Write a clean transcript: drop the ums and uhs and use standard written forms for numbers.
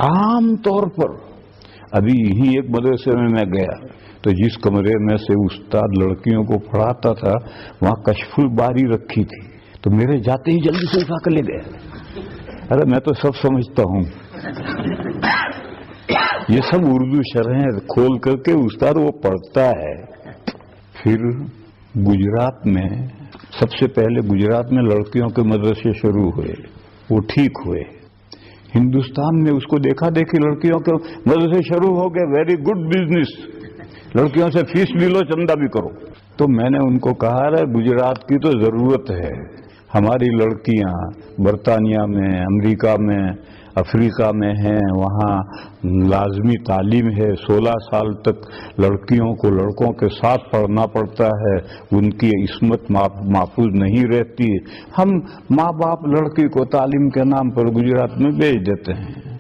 عام طور پر ابھی یہی ایک مدرسے میں میں گیا تو جس کمرے میں سے استاد لڑکیوں کو پڑھاتا تھا وہاں کشف الباری رکھی تھی، تو میرے جاتے ہی جلدی سے اٹھا کر لے گئے. ارے میں تو سب سمجھتا ہوں، یہ سب اردو شرحیں کھول کر کے استاد وہ پڑھتا ہے. پھر گجرات میں سب سے پہلے گجرات میں لڑکیوں کے مدرسے شروع ہوئے، وہ ٹھیک ہوئے. ہندوستان میں اس کو دیکھا دیکھی لڑکیوں کے مدرسے شروع ہو گئے. ویری گڈ بزنس، لڑکیوں سے فیس بھی لو، چندہ بھی کرو. تو میں نے ان کو کہا ہے گجرات کی تو ضرورت ہے. ہماری لڑکیاں برطانیہ میں، امریکہ میں، افریقہ میں ہیں، وہاں لازمی تعلیم ہے. 16 سال تک لڑکیوں کو لڑکوں کے ساتھ پڑھنا پڑتا ہے، ان کی عصمت محفوظ نہیں رہتی. ہم ماں باپ لڑکی کو تعلیم کے نام پر گجرات میں بھیج دیتے ہیں.